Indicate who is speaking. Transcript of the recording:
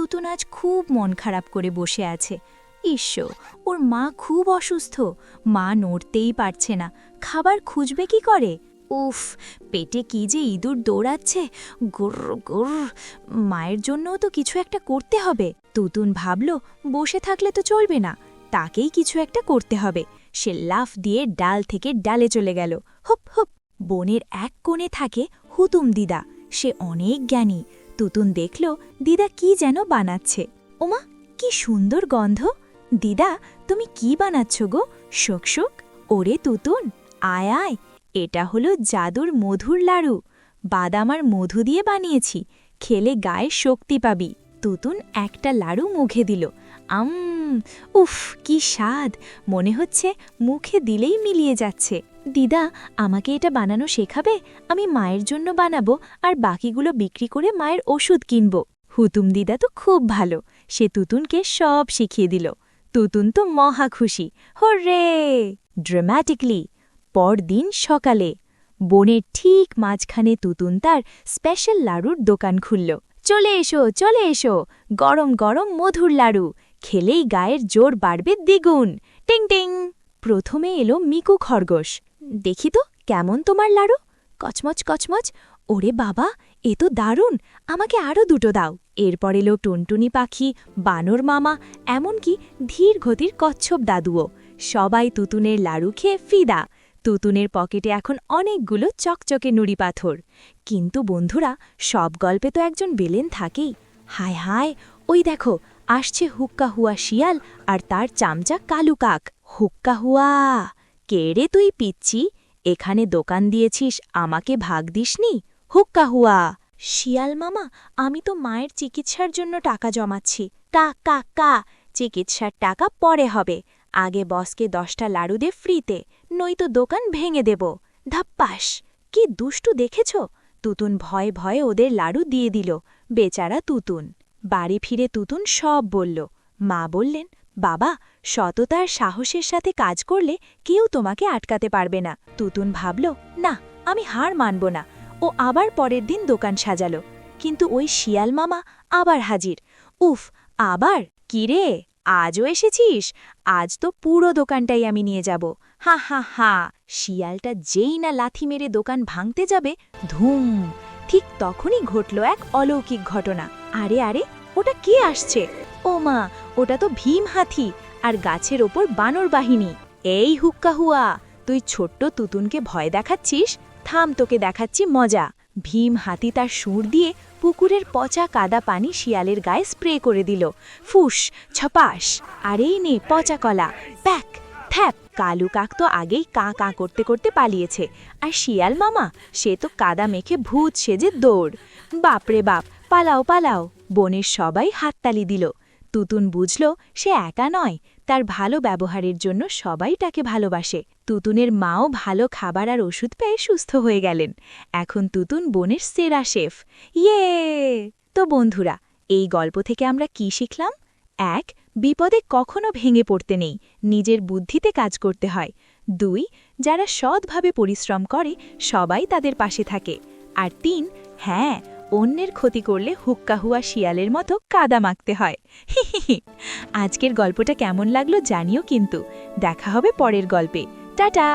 Speaker 1: তুতুন আজ খুব মন খারাপ করে বসে আছে। ঈশ্বর, ওর মা খুব অসুস্থ, মা নড়তেই পারছে না, খাবার খুঁজবে কি করে? উফ, পেটে কি যে ইঁদুর দৌড়াচ্ছে, গুর্র গুর্র। মায়ের জন্যও তো কিছু একটা করতে হবে। তুতুন ভাবল, বসে থাকলে তো চলবে না, তাকেই কিছু একটা করতে হবে। সে লাফ দিয়ে ডাল থেকে ডালে চলে গেল। হুপ হুপ। বনের এক কোণে থাকে হুতুম দিদা, সে অনেক জ্ঞানী। তুতুন দেখল দিদা কি যেন বানাচ্ছে। ওমা, কি সুন্দর গন্ধ! দিদা, তুমি কি বানাচ্ছ গো? শোক। ওরে তুতুন, আয় আয়, এটা হলো জাদুর মধুর লাড়ু। বাদাম আর মধু দিয়ে বানিয়েছি, খেলে গায়ে শক্তি পাবি। তুতুন একটা লাড়ু মুখে দিল। উফ, কি স্বাদ! মনে হচ্ছে মুখে দিলেই মিলিয়ে যাচ্ছে। দিদা, আমাকে এটা বানানো শেখাবে? আমি মায়ের জন্য বানাবো আর বাকিগুলো বিক্রি করে মায়ের ওষুধ কিনব। হুতুম দিদা তো খুব ভালো, সে তুতুনকে সব শিখিয়ে দিল। তুতুন তো মহা খুশি। হর্রে! ড্রামাটিকলি পরদিন সকালে বনের ঠিক মাঝখানে তুতুন তার স্পেশাল লাড়ুর দোকান খুলল। চলে এসো, গরম গরম মধুর লাড়ু, খেলেই গায়ের জোর বাড়বে দ্বিগুণ। টিং টিং। প্রথমে এলো মিকু খরগোশ। দেখি তো কেমন তোমার লাড়ু? কচমচ। ওরে বাবা, এ তো দারুণ, আমাকে আরও দুটো দাও। এরপর এলো টুনটুনি পাখি, বানর মামা, এমনকি ধীর গতির কচ্ছপ দাদুও। সবাই তুতুনের লাড়ু খেয়ে ফিদা। তুতুনের পকেটে এখন অনেকগুলো চকচকে নুড়ি পাথর। কিন্তু বন্ধুরা, সব গল্পে তো একজন বেলেন থাকেই। হায় হায়, ওই দেখো, আসছে হুক্কা হুয়া শিয়াল আর তার চামচা কালু কাক। হুক্কা হুয়া, কে রে তুই পিচ্ছি? এখানে দোকান দিয়েছিস, আমাকে ভাগ দিসনি? হুক্কা হুয়া। শিয়াল মামা, আমি তো মায়ের চিকিৎসার জন্য টাকা জমাচ্ছি। কা, চিকিৎসার টাকা পরে হবে, আগে বসকে 10টা লাড়ু দে ফ্রিতে, নয়তো দোকান ভেঙে দেব। ধাপ্পাস! কি দুষ্টু দেখেছ? তুতুন ভয়ে ভয়ে ওদের লাড়ু দিয়ে দিল। বেচারা তুতুন। বাড়ি ফিরে তুতুন সব বলল। মা বললেন, বাবা, সততার সাহসের সাথে কাজ করলে কেউ তোমাকে আটকাতে পারবে না। তুতুন ভাবল, না, আমি হার মানব না। ও আবার পরের দিন দোকান সাজালো। কিন্তু ওই শিয়াল মামা আবার হাজির। উফ, আবার? কিরে, আজও এসেছিস? আজ তো পুরো দোকানটাই আমি নিয়ে যাব। হা। শিয়ালটা যেই না লাথি মেরে দোকান ভাঙতে যাবে, ধুম! ঠিক তখনই ঘটল এক অলৌকিক ঘটনা। আরে, ওটা কে আসছে? ও মা, ওটা তো ভীম হাতি, আর গাছের ওপর বানর বাহিনী। এই হুক্কা হুয়া, তুই ছোট্ট তুতুনকে ভয় দেখাচ্ছিস? থাম, তোকে দেখাচ্ছি মজা। ভীম হাতি তার সুর দিয়ে পুকুরের পচা কাদা পানি শিয়ালের গায়ে স্প্রে করে দিল। ফুস, ছপাস! আরেই নে পচা কলা। প্যাক, থ্যাপ! কালু কাক তো আগেই কা করতে করতে পালিয়েছে, আর শিয়াল মামা, সে তো কাদা মেখে ভূত সেজে দৌড়। বাপরে বাপ, পালাও! বনের সবাই হাততালি দিল। তুতুন বুঝল সে একা নয়, তার ভালো ব্যবহারের জন্য সবাই তাকে ভালোবাসে। তুতুনের মাও ভালো খাবার আর ওষুধ পেয়ে সুস্থ হয়ে গেলেন। এখন তুতুন বনের সেরা শেফ। ইয়ে! তো বন্ধুরা, এই গল্প থেকে আমরা কি শিখলাম? 1. বিপদে কখনো ভেঙে পড়তে নেই, নিজের বুদ্ধিতে কাজ করতে হয়। 2. যারা সৎভাবে পরিশ্রম করে সবাই তাদের পাশে থাকে। আর 3. হ্যাঁ, অন্যের ক্ষতি করলে হুক্কা হুয়া শিয়ালের মতো কাদা মাখতে হয়। আজকের গল্পটা কেমন লাগলো জানিও কিন্তু। দেখা হবে পরের গল্পে। টাটা।